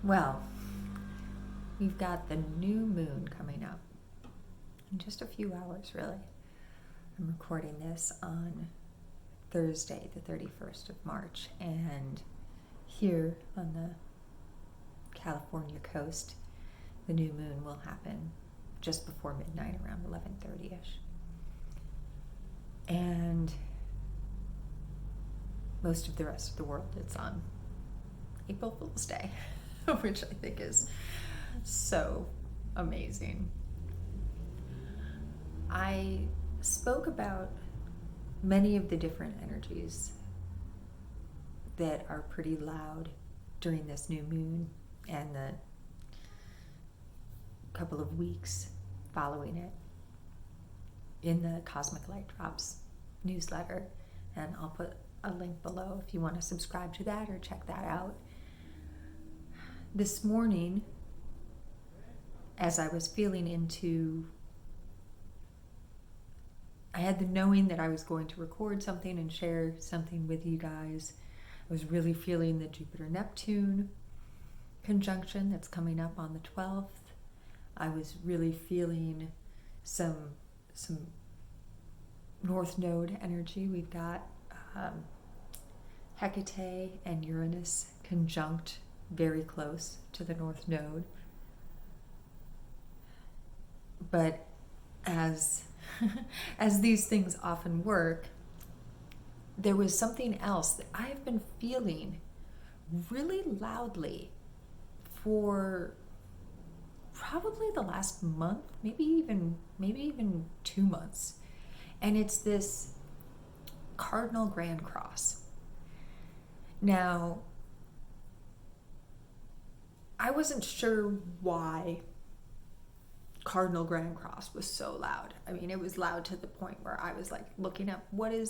Well, we've got the new moon coming up in just a few hours, really. I'm recording this on Thursday, the 31st of March, and here on the California coast, the new moon will happen just before midnight, around 11:30ish. And most of the rest of the world, it's on April Fool's Day, which I think is so amazing. I spoke about many of the different energies that are pretty loud during this new moon and the couple of weeks following it in the Cosmic Light Drops newsletter, and I'll put a link below if you want to subscribe to that or check that out. This morning, as I was feeling into, I had the knowing that I was going to record something and share something with you guys. I was really feeling the Jupiter-Neptune conjunction that's coming up on the 12th. I was really feeling some North Node energy. We've got Hecate and Uranus conjunct very close to the North Node. But as these things often work, there was something else that I've been feeling really loudly for probably the last month, maybe even 2 months. And it's this Cardinal Grand Cross. Now, I wasn't sure why Cardinal Grand Cross was so loud. I mean, it was loud to the point where I was like looking up what are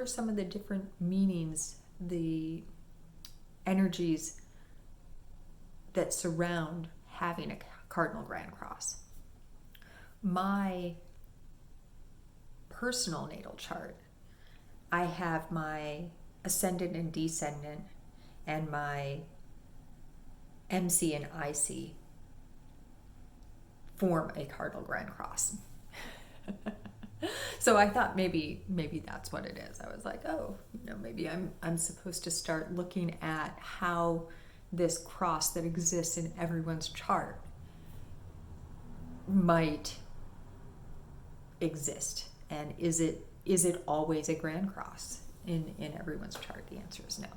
some of the different meanings, the energies that surround having a Cardinal Grand Cross. My personal natal chart, I have my ascendant and descendant and my MC and IC form a Cardinal Grand Cross. So I thought maybe that's what it is. I was like, oh, maybe I'm supposed to start looking at how this cross that exists in everyone's chart might exist. And is it always a Grand Cross in everyone's chart? The answer is no.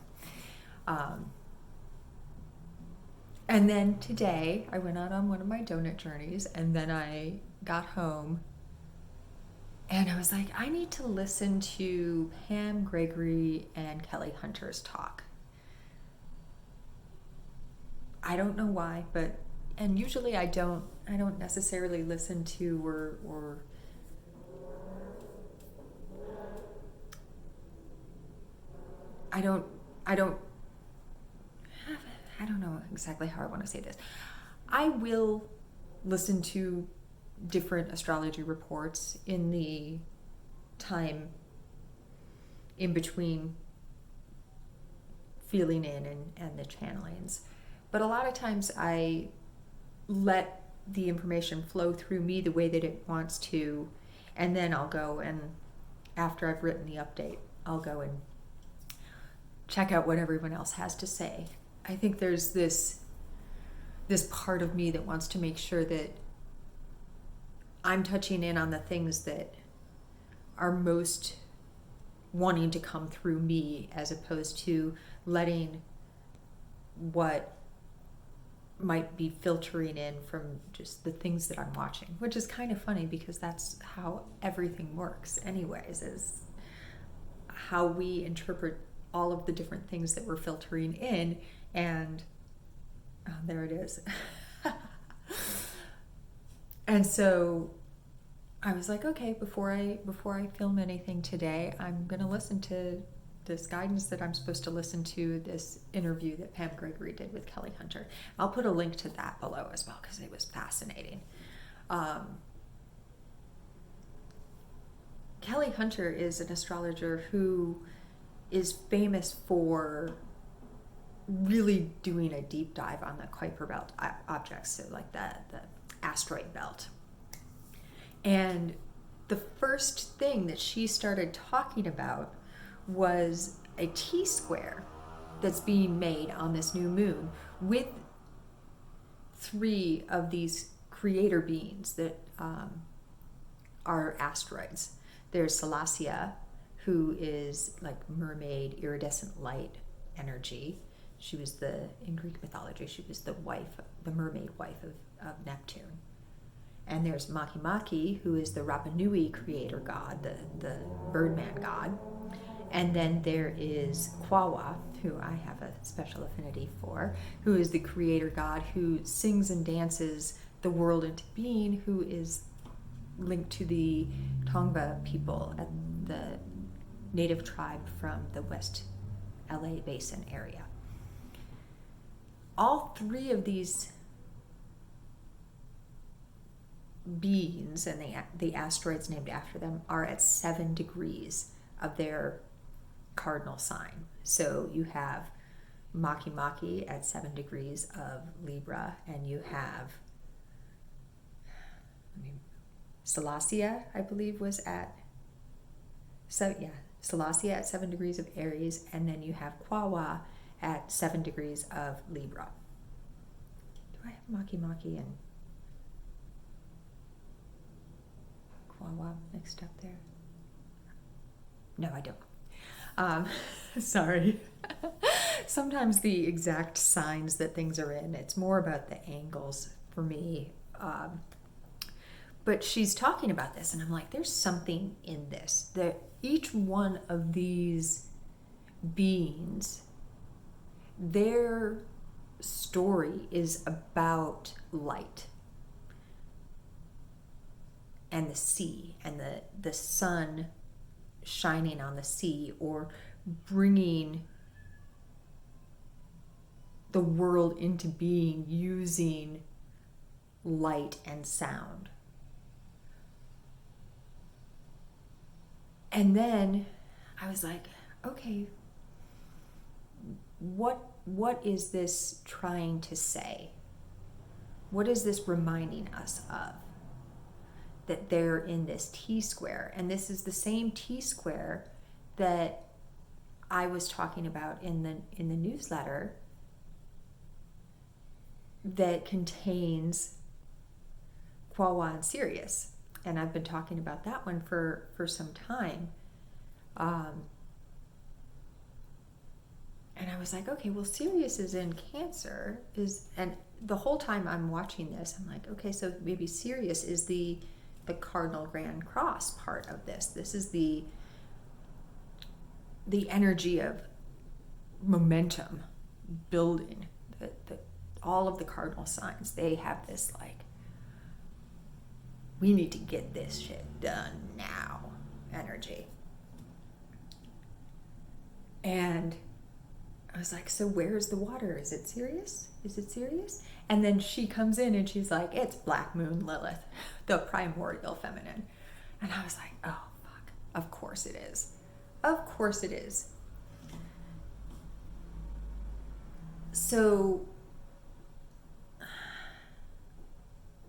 And then today I went out on one of my donut journeys, and then I got home and I was like, I need to listen to Pam Gregory and Kelly Hunter's talk. I don't know why, and usually I don't necessarily listen to or I don't know exactly how I want to say this. I will listen to different astrology reports in the time in between feeling in and the channelings. But a lot of times I let the information flow through me the way that it wants to, and then I'll go and, after I've written the update, I'll go and check out what everyone else has to say. I think there's this part of me that wants to make sure that I'm touching in on the things that are most wanting to come through me, as opposed to letting what might be filtering in from just the things that I'm watching, which is kind of funny because that's how everything works anyways, is how we interpret all of the different things that we're filtering in. And there it is. And so I was like, okay, before I film anything today, I'm going to listen to this guidance that I'm supposed to listen to, this interview that Pam Gregory did with Kelly Hunter. I'll put a link to that below as well because it was fascinating. Kelly Hunter is an astrologer who is famous for really doing a deep dive on the Kuiper belt objects, so like the asteroid belt. And the first thing that she started talking about was a T-Sqaure that's being made on this new moon with 3 of these creator beings that are asteroids. There's Salacia, who is like mermaid, iridescent light energy. She was in Greek mythology, she was the mermaid wife of Neptune. And there's MakeMake, who is the Rapa Nui creator god, the birdman god. And then there is Quaoar, who I have a special affinity for, who is the creator god who sings and dances the world into being, who is linked to the Tongva people, at the native tribe from the West LA Basin area. All 3 of these beings and the asteroids named after them are at 7 degrees of their cardinal sign. So you have MakeMake at 7 degrees of Libra, and you have Salacia, I believe, was at Salacia at 7 degrees of Aries, and then you have Quaoar at 7 degrees of Libra. Do I have MakeMake and Quaoar mixed up there? No, I don't. Sorry. Sometimes the exact signs that things are in, it's more about the angles for me. But she's talking about this, and I'm like, there's something in this. That each one of these beings, their story is about light and the sea and the sun shining on the sea, or bringing the world into being using light and sound. And then I was like, okay, what is this trying to say? What is this reminding us of? That they're in this T-Sqaure. And this is the same T-Sqaure that I was talking about in the newsletter that contains Quaoar and Sirius. And I've been talking about that one for some time. And I was like, okay, well, Sirius is in Cancer, and the whole time I'm watching this, I'm like, okay, so maybe Sirius is the Cardinal Grand Cross part of this. This is the energy of momentum building. All of the cardinal signs, they have this like, we need to get this shit done now energy. And I was like, so where's the water? Is it Sirius? Is it Sirius? And then she comes in and she's like, it's Black Moon Lilith, the primordial feminine. And I was like, oh, fuck. Of course it is. Of course it is. So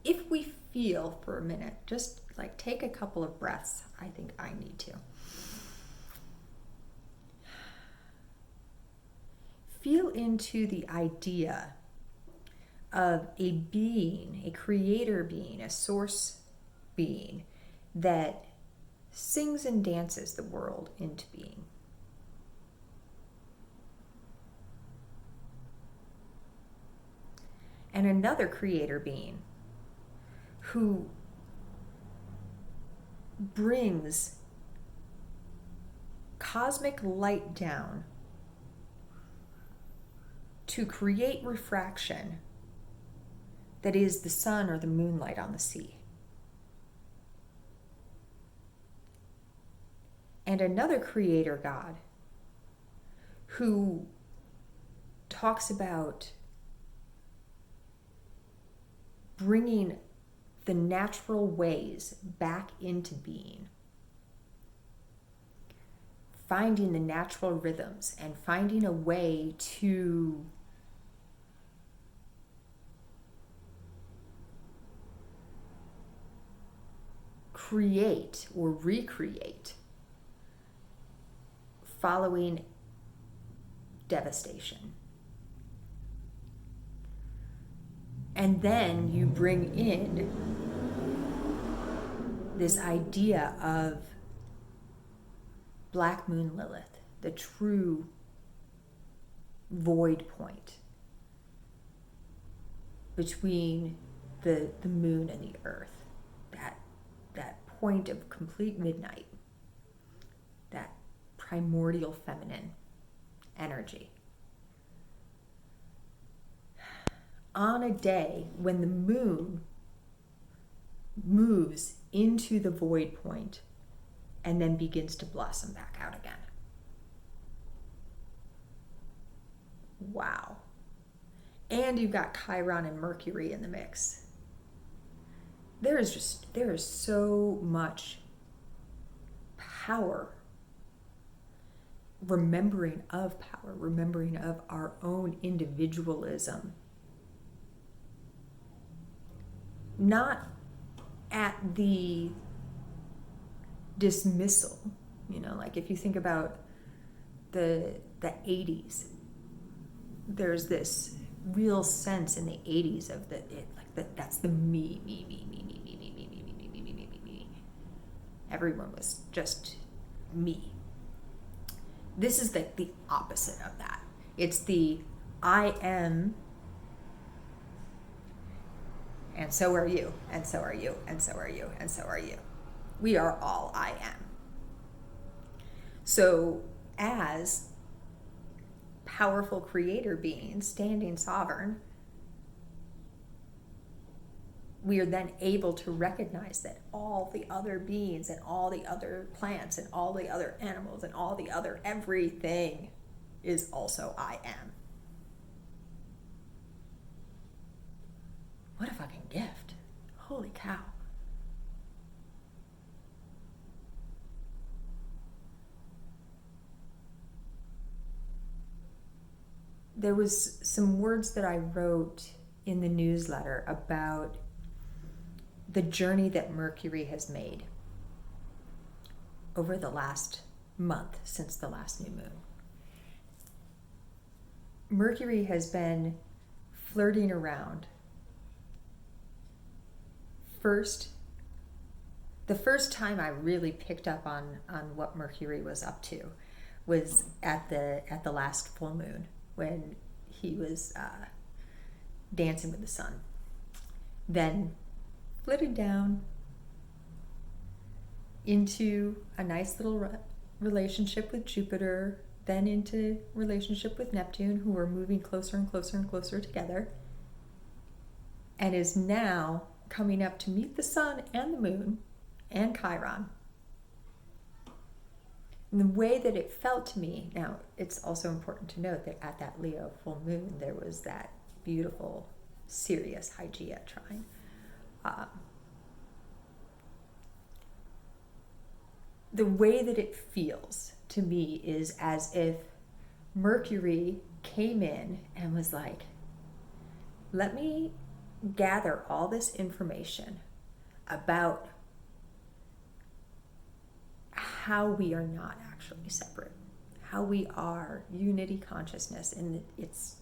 if we feel for a minute, just like take a couple of breaths. I think I need to. Feel into the idea of a being, a creator being, a source being that sings and dances the world into being. And another creator being who brings cosmic light down to create refraction that is the sun or the moonlight on the sea. And another creator God who talks about bringing the natural ways back into being finding the natural rhythms and finding a way to create or recreate following devastation. And then you bring in this idea of Black Moon Lilith, the true void point between the moon and the earth, that point of complete midnight, that primordial feminine energy. On a day when the moon moves into the void point and then begins to blossom back out again. Wow. And you've got Chiron and Mercury in the mix. There is so much power, remembering of our own individualism. Not at the dismissal, like if you think about the 80s, there's this real sense in the 80s of that's the me. Everyone was just me. This is the opposite of that. It's the I am, and so are you, and so are you, and so are you, and so are you. We are all I am. So as powerful creator beings, standing sovereign, we are then able to recognize that all the other beings and all the other plants and all the other animals and all the other everything is also I am. What a fucking gift. Holy cow. There was some words that I wrote in the newsletter about the journey that Mercury has made over the last month since the last new moon. Mercury has been flirting around. The first time I really picked up on what Mercury was up to was at the last full moon, when he was dancing with the sun. Then flitted down into a nice little relationship with Jupiter, then into relationship with Neptune, who were moving closer and closer and closer together, and is now coming up to meet the sun and the moon and Chiron. And the way that it felt to me, now it's also important to note that at that Leo full moon, there was that beautiful Sirius Hygeia trine. The way that it feels to me is as if Mercury came in and was like, let me gather all this information about how we are not actually separate, how we are unity consciousness in its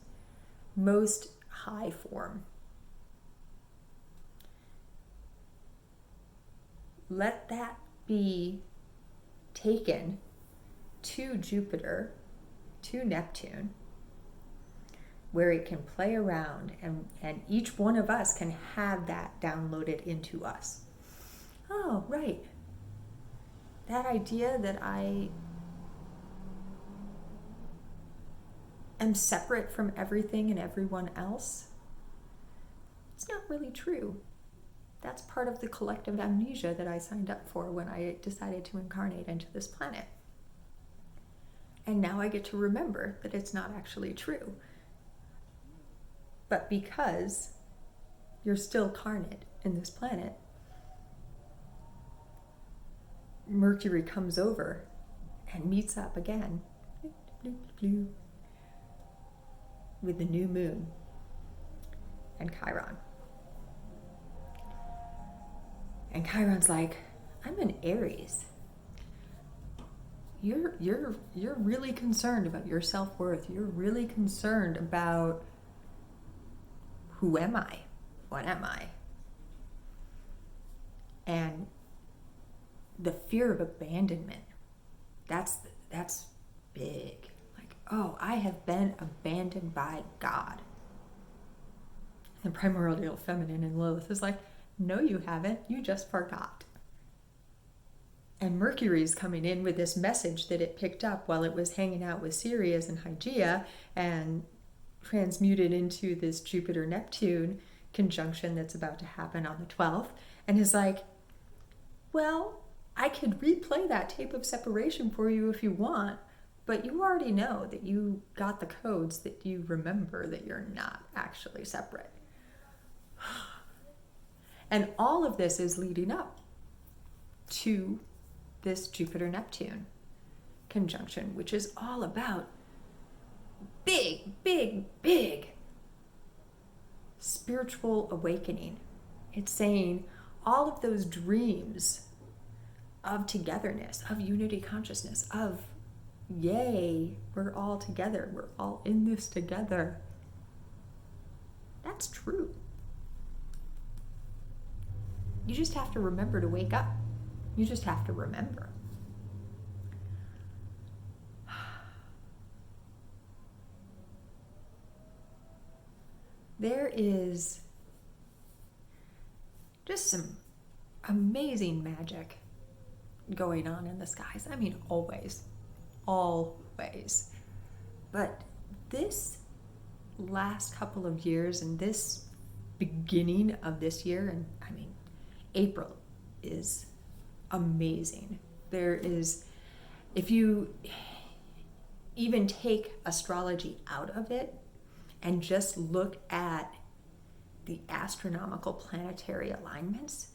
most high form. Let that be taken to Jupiter, to Neptune, where it can play around, and each one of us can have that downloaded into us. Oh, right. That idea that I am separate from everything and everyone else, it's not really true. That's part of the collective amnesia that I signed up for when I decided to incarnate into this planet. And now I get to remember that it's not actually true. But because you're still carnate in this planet, Mercury comes over and meets up again with the new moon and Chiron. And Chiron's like, I'm an Aries. You're really concerned about your self-worth. You're really concerned about who am I? What am I? And the fear of abandonment, that's big. Like, oh, I have been abandoned by God. And primordial feminine and Lilith is like, no, you haven't. You just forgot. And Mercury's coming in with this message that it picked up while it was hanging out with Sirius and Hygeia and transmuted into this Jupiter-Neptune conjunction that's about to happen on the 12th, and is like, well, I could replay that tape of separation for you if you want, but you already know that you got the codes, that you remember that you're not actually separate. And all of this is leading up to this Jupiter-Neptune conjunction, which is all about big spiritual awakening. It's saying all of those dreams of togetherness, of unity consciousness, of yay, we're all together, we're all in this together. That's true. You just have to remember to wake up. You just have to remember. There is just some amazing magic going on in the skies. I mean, always. But this last couple of years and this beginning of this year, and I mean, April is amazing. There is, if you even take astrology out of it and just look at the astronomical planetary alignments,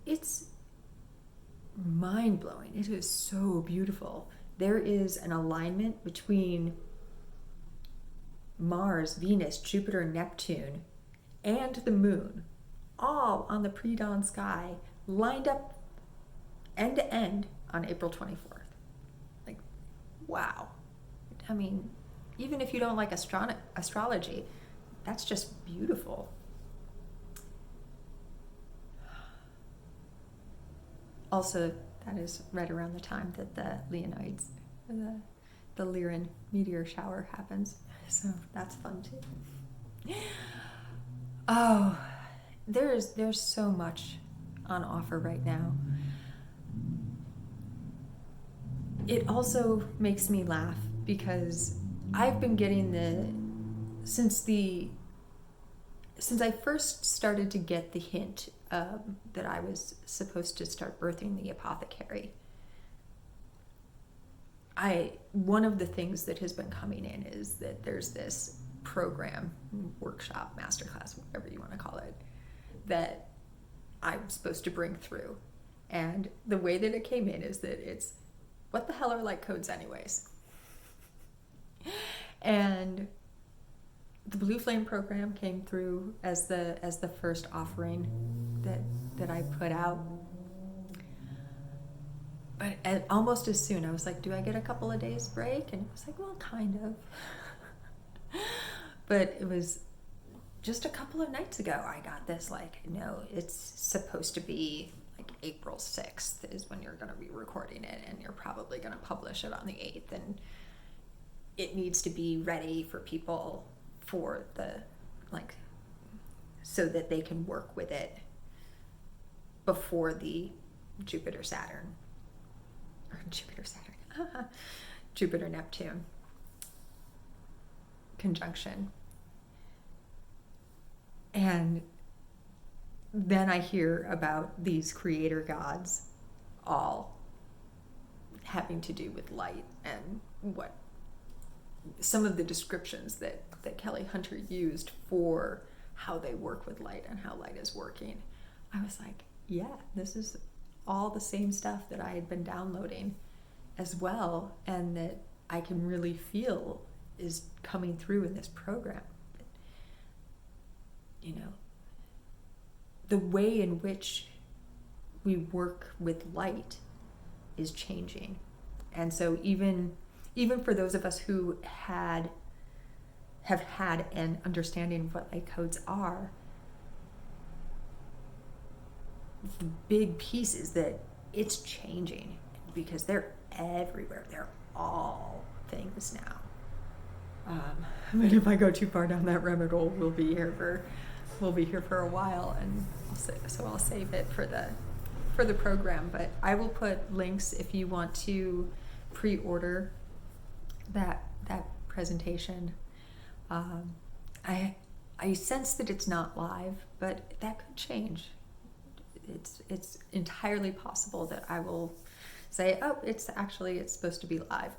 it's mind-blowing. It is so beautiful. There is an alignment between Mars, Venus, Jupiter, Neptune, and the moon, all on the pre-dawn sky, lined up end to end on April 24th. Like, wow. I mean, even if you don't like astrology, that's just beautiful. Also, that is right around the time that the Leonids, the Lyran meteor shower happens. So that's fun too. Oh, there's so much on offer right now. It also makes me laugh because I've been getting since I first started to get the hint that I was supposed to start birthing the apothecary. One of the things that has been coming in is that there's this program, workshop, masterclass, whatever you want to call it, that I'm supposed to bring through. And the way that it came in is that it's, what the hell are light codes anyways? And the Blue Flame program came through as the first offering that I put out. But almost as soon, I was like, do I get a couple of days break? And it was like, well, kind of. But it was just a couple of nights ago, I got this, like, no, it's supposed to be like April 6th is when you're going to be recording it, and you're probably going to publish it on the 8th, and it needs to be ready for people for the, like, so that they can work with it before the Jupiter-Neptune conjunction. And then I hear about these creator gods all having to do with light, and what some of the descriptions that Kelly Hunter used for how they work with light and how light is working. I was like, yeah, this is all the same stuff that I had been downloading. as well, and that I can really feel is coming through in this program. You know, the way in which we work with light is changing. And so even for those of us who have had an understanding of what light codes are, the big piece is that it's changing because they're everywhere. They're all things now. But if I go too far down that rabbit hole, we'll be here for a while, and I'll save it for the program. But I will put links if you want to pre-order that presentation. I sense that it's not live, but that could change. It's entirely possible that I will say, oh, it's supposed to be live,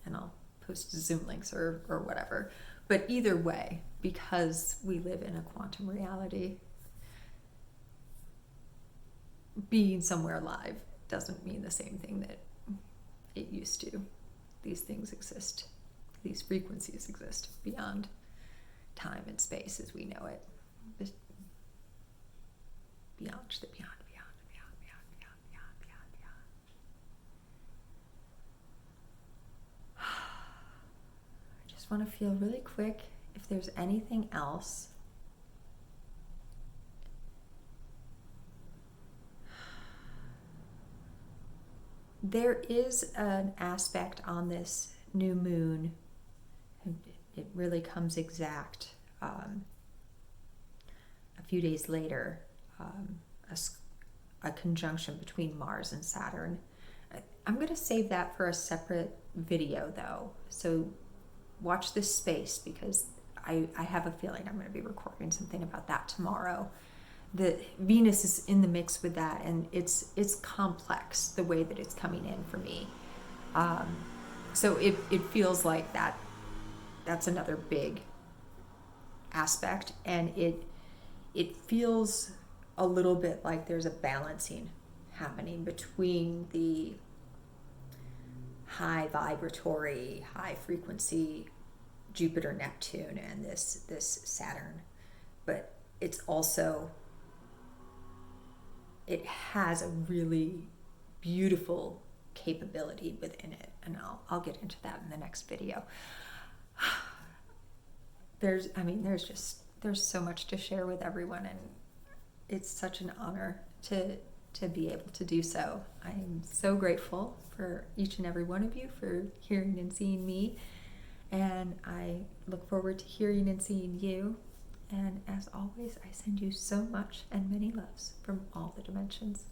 and I'll post Zoom links or whatever. But either way, because we live in a quantum reality, being somewhere live doesn't mean the same thing that it used to. These things exist. These frequencies exist beyond time and space as we know it. Beyond. I just want to feel really quick if there's anything else. There is an aspect on this new moon, and it really comes exact a few days later, a conjunction between Mars and Saturn. I'm going to save that for a separate video though, so watch this space, because I have a feeling I'm going to be recording something about that tomorrow. The Venus is in the mix with that, and it's complex the way that it's coming in for me. So it feels like that's another big aspect, and it feels a little bit like there's a balancing happening between the high vibratory, high frequency Jupiter, Neptune, and this Saturn. But it's also, it has a really beautiful capability within it, and I'll get into that in the next video. There's so much to share with everyone, and it's such an honor to be able to do so. I'm so grateful for each and every one of you for hearing and seeing me, and I look forward to hearing and seeing you. And as always, I send you so much and many loves from all the dimensions.